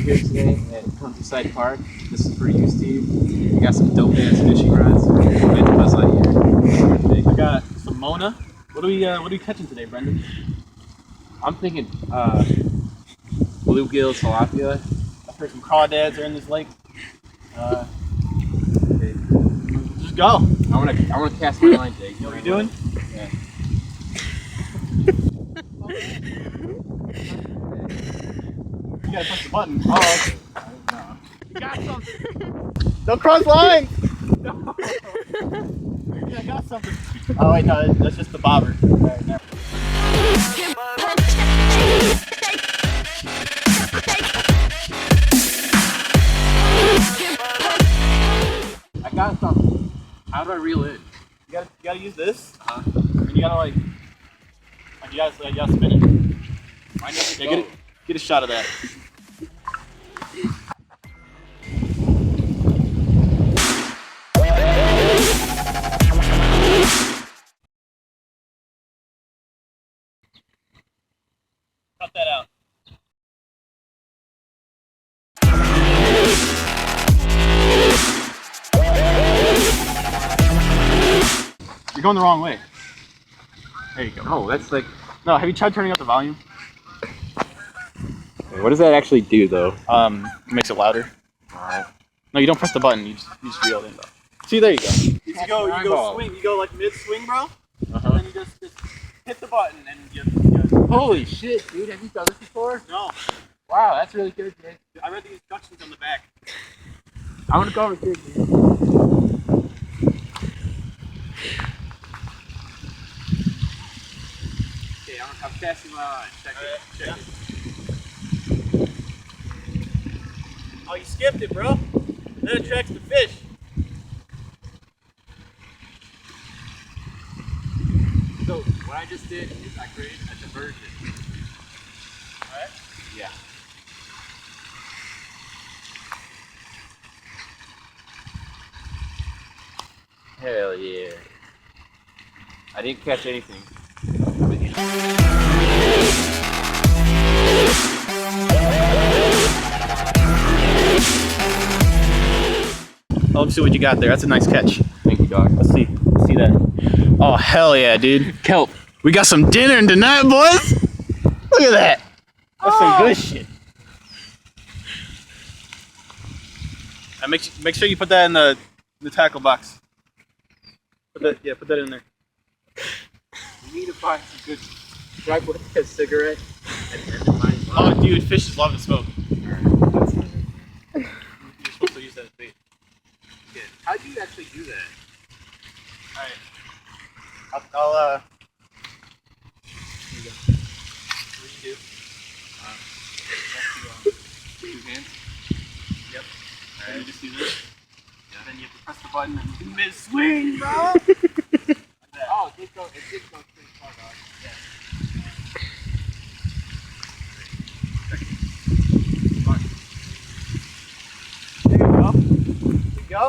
here today at Countryside Park. This is for you, Steve. We got some dope ass fishing rods. Get the buzz out here. I got some Mona. What are we catching today, Brendon? I'm thinking bluegill, tilapia. I've heard some crawdads are in this lake. Okay. Just go. I wanna cast my line, Jake. You know what you're doing? Yeah. You gotta push the button. Oh, okay. You got something. Don't cross lines. No. Yeah, I got something. Oh wait, no, that's just the bobber. Right, never. I got something. How do I reel in? You gotta use this. And you gotta you gotta spin it. I need to Yeah, get a shot of that. Cut that out. You're going the wrong way. There you go. Oh, that's like. No, have you tried turning up the volume? What does that actually do, though? It makes it louder. Alright. No, you don't press the button. You just reel it in, bro. See, there you go. You go swing. You go like mid swing, bro. And then you just hit the button and you. Holy shit, dude! Have you done this before? No. Wow, that's really good, Jake. I read the instructions on the back. I want to go over here, dude. Okay, I'm casting my line. Check it. Oh, you skipped it, bro. That attracts the fish. So what I just did is I created a diversion. Alright? Yeah. Hell yeah. I didn't catch anything. Oh, let me see what you got there. That's a nice catch. Thank you, dog. Let's see that. Oh, hell yeah, dude. Kelp. We got some dinner tonight, boys. Look at that. That's some good shit. And make sure you put that in the tackle box. Put that in there. We need to find some good. Should I put a cigarette and mine? Oh, dude, fishes love to smoke. Alright. You're supposed to use that as bait. Yeah. How do you actually do that? All right. I'll Here you go. What do you do? Two hands. Yep. All And right. you just do this. Yeah. Then you have to press the button and mid swing, bro. Oh, it did go straight far, dog. Yeah. There you go. There you go.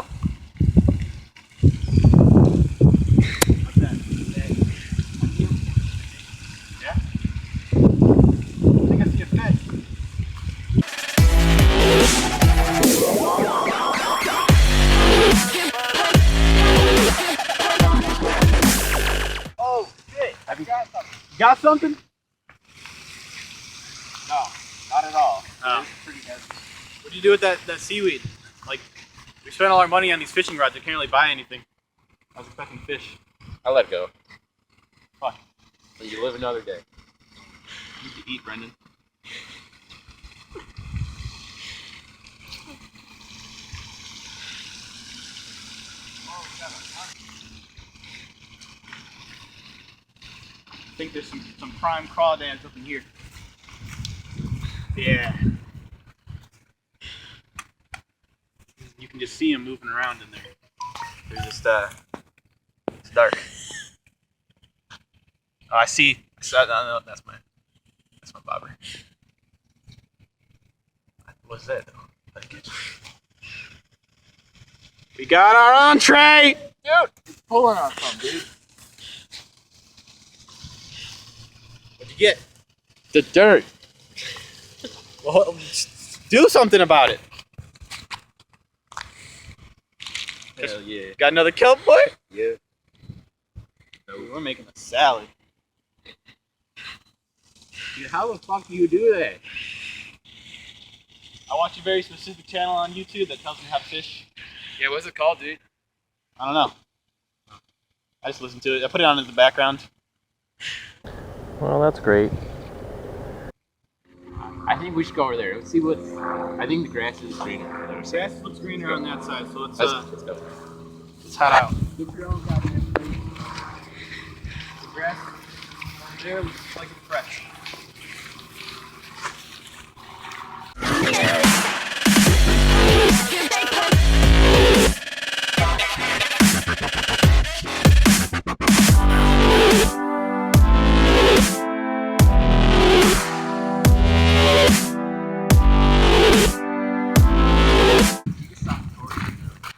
What's that? Yeah? I think I see a fish. Oh, shit. Have you got something? You got something? No, not at all. Oh. It's pretty heavy. What do you do with that seaweed? Like, we spent all our money on these fishing rods. We can't really buy anything. I was expecting fish. I let go. Fuck. But you live another day. You need to eat, Brendon. I think there's some prime crawdads up in here. Yeah. You can just see them moving around in there. They're just it's dark. Oh, I see. No, that's my bobber. What's that though? We got our entree! Dude, it's pulling on something, dude. What'd you get? The dirt. Well, Do something about it. Hell yeah. Got another kelp, boy? Yeah. Dude, we're making a salad. Dude, how the fuck do you do that? I watch a very specific channel on YouTube that tells me how to fish. Yeah, what's it called, dude? I don't know. I just listen to it. I put it on in the background. Well, that's great. I think we should go over there. Let's see what. I think the grass is greener on the other side. Grass looks greener on that side, so let's Let's go. head out. The girls got it. The grass there looks like it's fresh.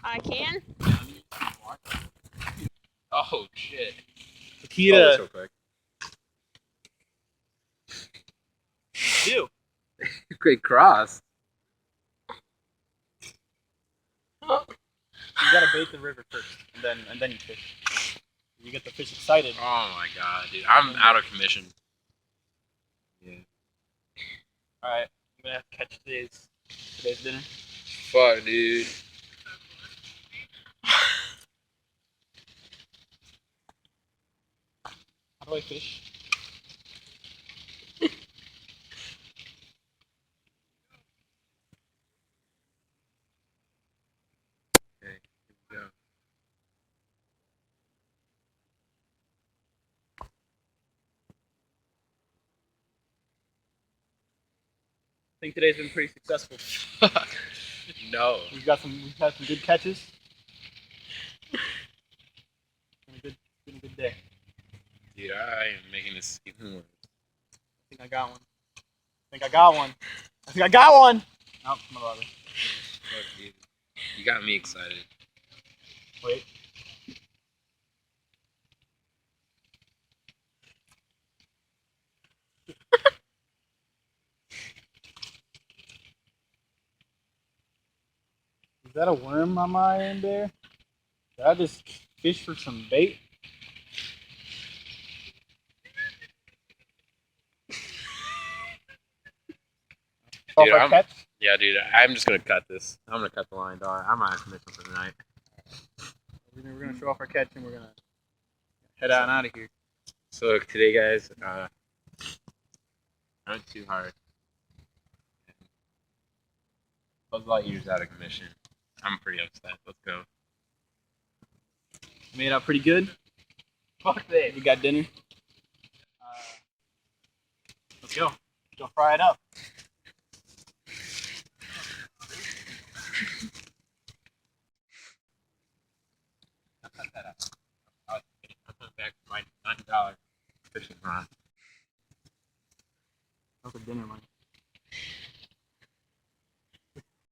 I can. Oh shit. The key Hold this to real quick. do. Great cross. You gotta bait the river first, and then you fish. You get the fish excited. Oh my god, dude. I'm out of commission. Yeah. All right, I'm gonna have to catch today's dinner. Fuck, dude. How do I fish? Okay, here we go. I think today's been pretty successful. No. We've had some good catches. It's been a good day. Dude, I am making this even worse. I think I got one. Nope, my brother. Fuck, dude. You got me excited. Wait. Is that a worm on my end there? Did I just fish for some bait? Dude, Off our catch? Yeah, dude, I'm just gonna cut this. I'm gonna cut the line, dog. I'm out of commission for the night. We're gonna show off our catch and we're gonna head on out of here. So today, guys, I went too hard. Buzz Lightyear's out of commission. I'm pretty upset. Let's go. Made out pretty good. Fuck that. We got dinner. Let's go. Go fry it up. I'll put that up. I'll put back my $9 fishing rod.